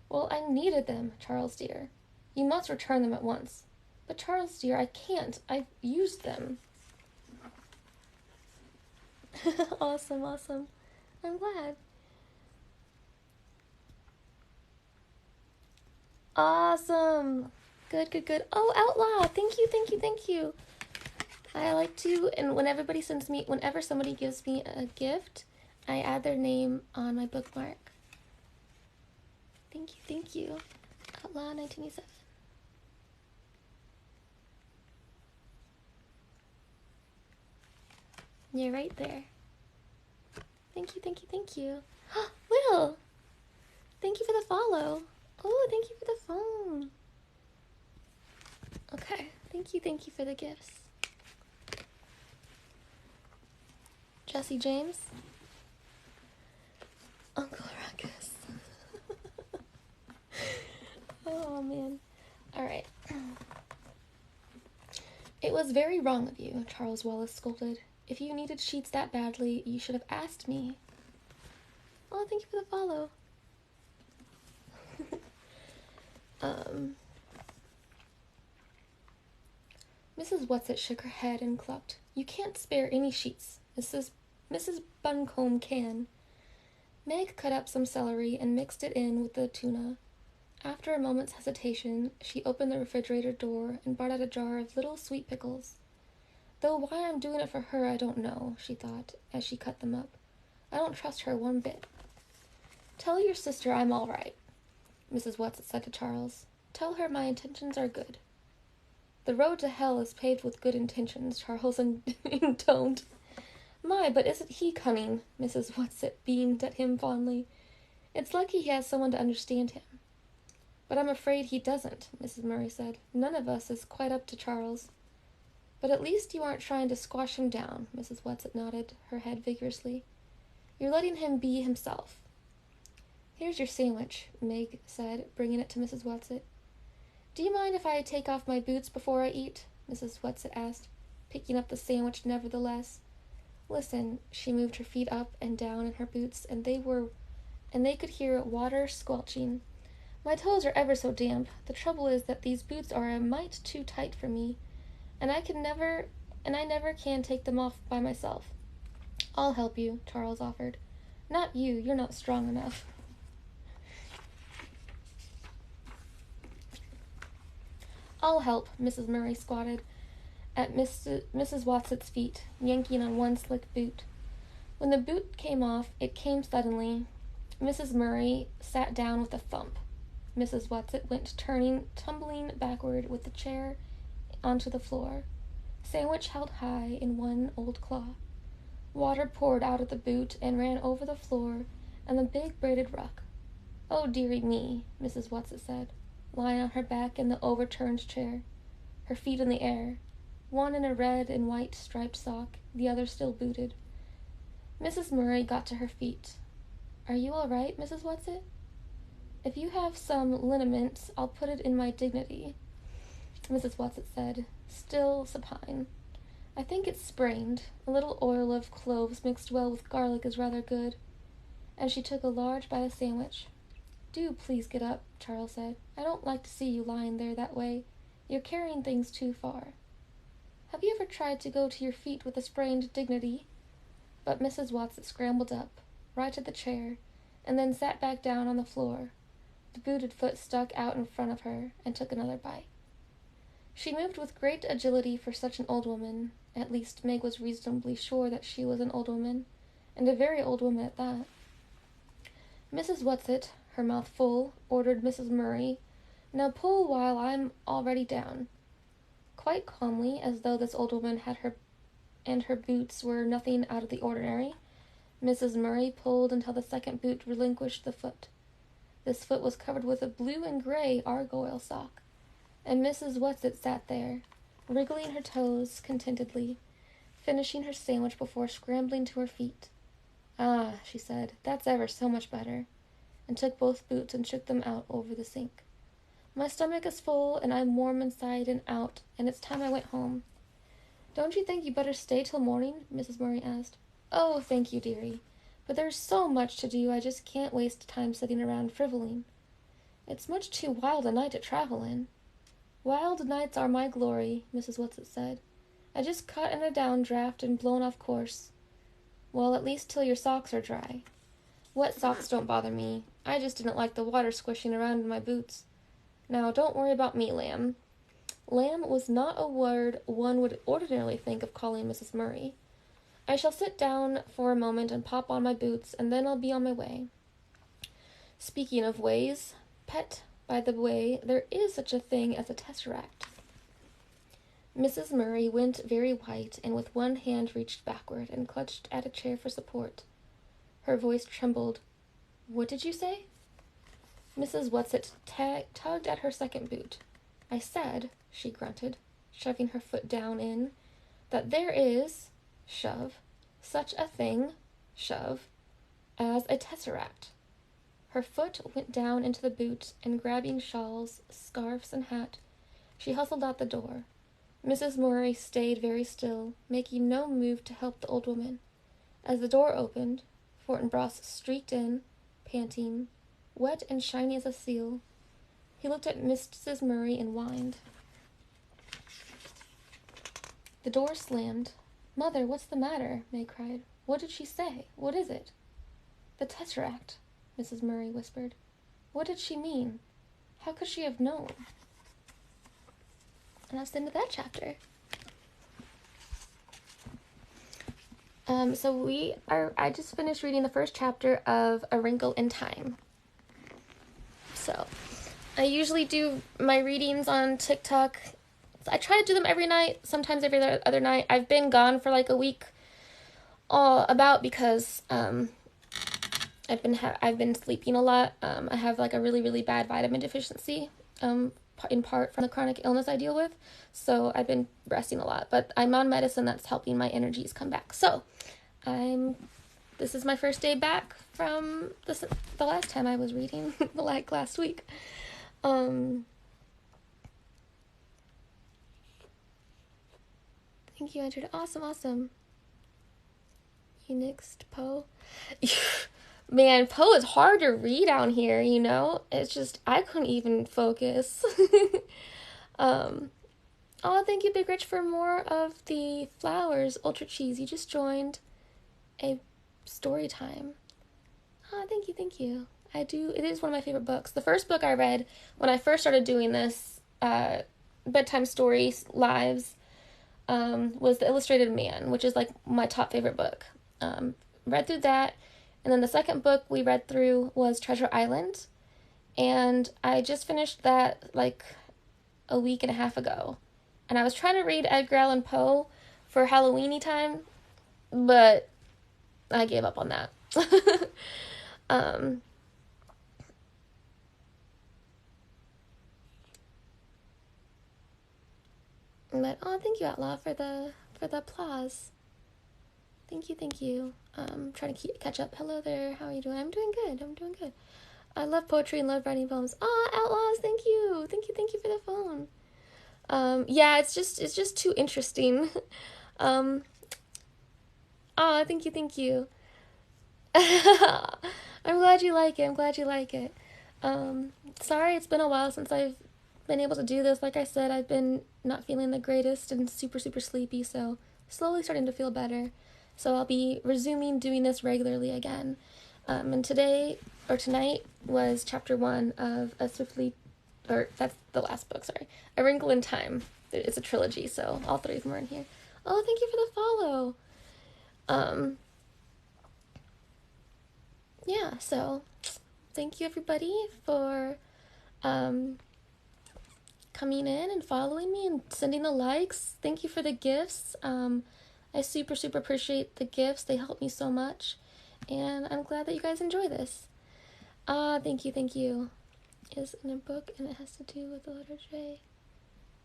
Well, I needed them, Charles dear. You must return them at once. But Charles dear, I can't. I've used them. Awesome. I'm glad. Awesome. Good. Oh, Outlaw. Thank you. I like to, and whenever somebody gives me a gift, I add their name on my bookmark. Thank you. Outlaw 1987. You're right there. Thank you. Will! Thank you for the follow. Oh, thank you for the phone. Okay, thank you for the gifts. Jesse James. Uncle Ruckus. Oh, man. Alright. It was very wrong of you, Charles Wallace scolded. If you needed sheets that badly, you should have asked me. Oh, thank you for the follow. Mrs. Whatsit shook her head and clucked. You can't spare any sheets. Mrs. Buncombe can. Meg cut up some celery and mixed it in with the tuna. After a moment's hesitation, she opened the refrigerator door and brought out a jar of little sweet pickles. Though why I'm doing it for her, I don't know, she thought, as she cut them up. I don't trust her one bit. Tell your sister I'm all right, Mrs. Whatsit said to Charles. Tell her my intentions are good. The road to hell is paved with good intentions, Charles intoned. My, but isn't he cunning? Mrs. Whatsit beamed at him fondly. It's lucky he has someone to understand him. But I'm afraid he doesn't, Mrs. Murry said. None of us is quite up to Charles. But at least you aren't trying to squash him down, Mrs. Whatsit nodded, her head vigorously. You're letting him be himself. Here's your sandwich, Meg said, bringing it to Mrs. Whatsit. Do you mind if I take off my boots before I eat? Mrs. Whatsit asked, picking up the sandwich nevertheless. Listen, she moved her feet up and down in her boots, and they could hear water squelching. My toes are ever so damp. The trouble is that these boots are a mite too tight for me, and I never can take them off by myself. I'll help you, Charles offered. Not you, you're not strong enough. I'll help, Mrs. Murry squatted at Mrs. Whatsit's feet, yanking on one slick boot. When the boot came off, it came suddenly. Mrs. Murry sat down with a thump. Mrs. Whatsit went tumbling backward with the chair onto the floor, sandwich held high in one old claw. Water poured out of the boot and ran over the floor and the big braided ruck. Oh, dearie me, Mrs. Whatsit said, lying on her back in the overturned chair, her feet in the air, one in a red and white striped sock, the other still booted. Mrs. Murry got to her feet. Are you all right, Mrs. Whatsit? If you have some liniment, I'll put it in my dignity, Mrs. Whatsit said, still supine. I think it's sprained. A little oil of cloves mixed well with garlic is rather good. And she took a large bite of sandwich. Do please get up, Charles said. I don't like to see you lying there that way. You're carrying things too far. Have you ever tried to go to your feet with a sprained dignity? But Mrs. Watson scrambled up, right to the chair, and then sat back down on the floor. The booted foot stuck out in front of her, and took another bite. She moved with great agility for such an old woman. At least Meg was reasonably sure that she was an old woman, and a very old woman at that. Mrs. Whatsit, her mouth full, ordered Mrs. Murry, "Now pull while I'm already down." Quite calmly, as though this old woman had her boots were nothing out of the ordinary, Mrs. Murry pulled until the second boot relinquished the foot. This foot was covered with a blue and gray argyle sock, and Mrs. Whatsit sat there, wriggling her toes contentedly, finishing her sandwich before scrambling to her feet. "Ah," she said, "that's ever so much better," and took both boots and shook them out over the sink. "My stomach is full, and I'm warm inside and out, and it's time I went home." "Don't you think you better stay till morning?" Mrs. Murry asked. "Oh, thank you, dearie. But there's so much to do, I just can't waste time sitting around frivoling. It's much too wild a night to travel in." "Wild nights are my glory," Mrs. Whatsit said. "I just caught in a downdraft and blown off course." "Well, at least till your socks are dry." "Wet socks don't bother me. I just didn't like the water squishing around in my boots. Now, don't worry about me, lamb." Lamb was not a word one would ordinarily think of calling Mrs. Murry. "I shall sit down for a moment and pop on my boots, and then I'll be on my way." Speaking of ways, pet, by the way, there is such a thing as a tesseract. Mrs. Murry went very white, and with one hand reached backward and clutched at a chair for support. Her voice trembled. "What did you say?" Mrs. Whatsit tugged at her second boot. "I said," she grunted, shoving her foot down in, "that there is," shove, "such a thing," shove, "as a tesseract." Her foot went down into the boot, and grabbing shawls, scarfs, and hat, she hustled out the door. Mrs. Murry stayed very still, making no move to help the old woman. As the door opened, Fortinbras streaked in, panting, wet and shiny as a seal. He looked at Mrs. Murry and whined. The door slammed. "Mother, what's the matter?" Meg cried. "What did she say? What is it?" "The tesseract," Mrs. Murry whispered. What did she mean? How could she have known? And that's the end of that chapter. I just finished reading the first chapter of A Wrinkle in Time. So, I usually do my readings on TikTok. I try to do them every night, sometimes every other night. I've been gone for like a week, because I've been sleeping a lot. I have like a really, really bad vitamin deficiency, in part from the chronic illness I deal with. So I've been resting a lot, but I'm on medicine that's helping my energies come back. So this is my first day back from the last time I was reading, like last week. Thank you, entered. Awesome. You next, Poe. Man, Poe is hard to read down here, you know? It's just, I couldn't even focus. Thank you, Big Rich, for more of the flowers. Ultra Cheese, you just joined a story time. Thank you. It is one of my favorite books. The first book I read when I first started doing this, bedtime stories lives, was The Illustrated Man, which is like my top favorite book. Read through that. And then the second book we read through was Treasure Island. And I just finished that like a week and a half ago. And I was trying to read Edgar Allan Poe for Halloween-y time, but I gave up on that. But thank you, Outlaw, for the applause. Thank you. Trying to catch up. Hello there. How are you doing? I'm doing good. I love poetry and love writing poems. Outlaws, thank you for the phone. Yeah, it's just too interesting. Thank you. I'm glad you like it. Sorry it's been a while since I've been able to do this. Like I said, I've been not feeling the greatest and super, super sleepy, so slowly starting to feel better. So I'll be resuming doing this regularly again. And tonight was chapter 1 of that's the last book, sorry. A Wrinkle in Time. It's a trilogy, so all 3 of them are in here. Oh, thank you for the follow. Yeah, so thank you everybody for coming in and following me and sending the likes. Thank you for the gifts. I super, super appreciate the gifts. They help me so much. And I'm glad that you guys enjoy this. Thank you. Is in a book and it has to do with the letter J.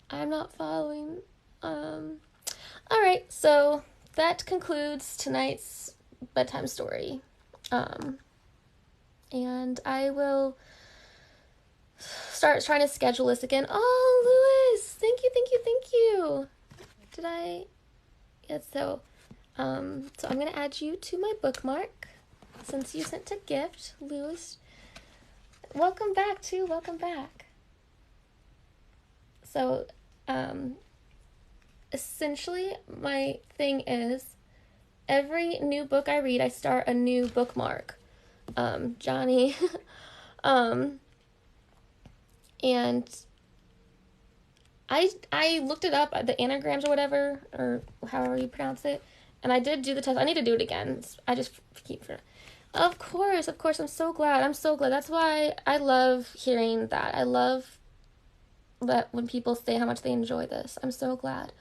I'm not following. Alright, so that concludes tonight's bedtime story. And I will start trying to schedule this again. Oh, Louis! Thank you. Yeah, so I'm going to add you to my bookmark since you sent a gift, Louis. Welcome back. So, essentially, my thing is, every new book I read, I start a new bookmark. Johnny, and I looked it up, the anagrams or whatever, or however you pronounce it, and I did do the test. I need to do it again. I just keep forgetting. Of course, I'm so glad. That's why I love hearing that. I love that when people say how much they enjoy this. I'm so glad.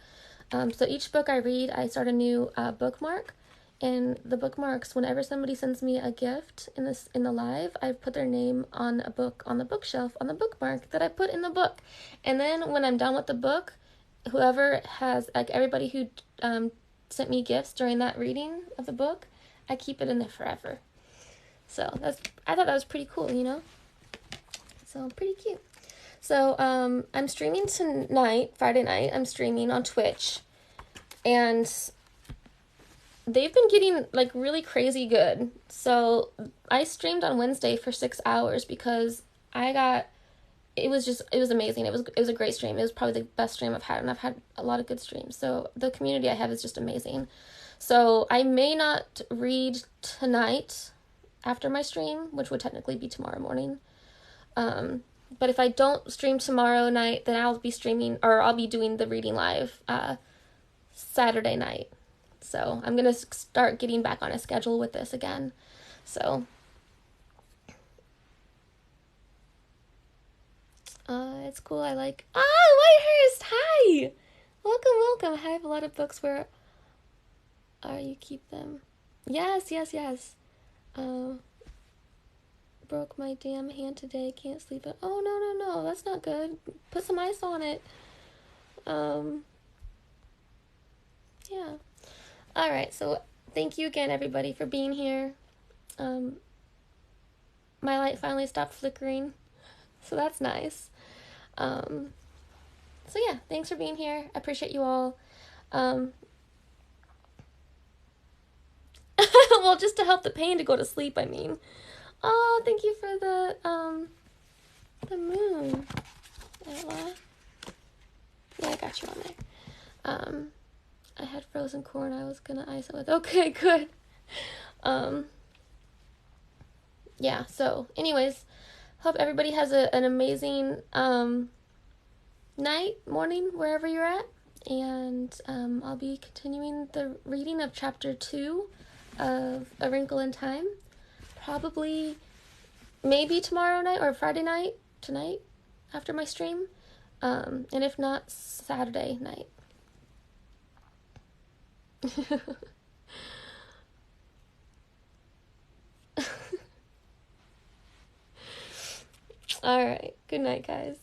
So each book I read, I start a new bookmark. And the bookmarks, whenever somebody sends me a gift in the live, I put their name on a book on the bookshelf on the bookmark that I put in the book. And then when I'm done with the book, whoever has, like everybody who sent me gifts during that reading of the book, I keep it in there forever. So I thought that was pretty cool, So pretty cute. So I'm streaming tonight, Friday night. I'm streaming on Twitch, and they've been getting like really crazy good. So I streamed on Wednesday for 6 hours because it was amazing. It was a great stream. It was probably the best stream I've had, and I've had a lot of good streams. So the community I have is just amazing. So I may not read tonight after my stream, which would technically be tomorrow morning. But if I don't stream tomorrow night, then I'll be streaming, or I'll be doing the reading live Saturday night. So I'm going to start getting back on a schedule with this again. So it's cool. I like... Whitehurst! Hi! Welcome. I have a lot of books where you keep them. Yes. Broke my damn hand today. Can't sleep. Oh, no. That's not good. Put some ice on it. Yeah. Alright, so thank you again, everybody, for being here. My light finally stopped flickering, so that's nice. So yeah, thanks for being here. I appreciate you all. Well, just to help the pain to go to sleep, I mean. Oh, thank you for the moon. Ella. Yeah, I got you on there. I had frozen corn I was gonna ice it with. Okay, good. Yeah, so anyways, hope everybody has an amazing night, morning, wherever you're at. And I'll be continuing the reading of chapter 2 of A Wrinkle in Time. Probably, maybe tomorrow night or Friday night, tonight, after my stream. And if not, Saturday night. Alright, good night, guys.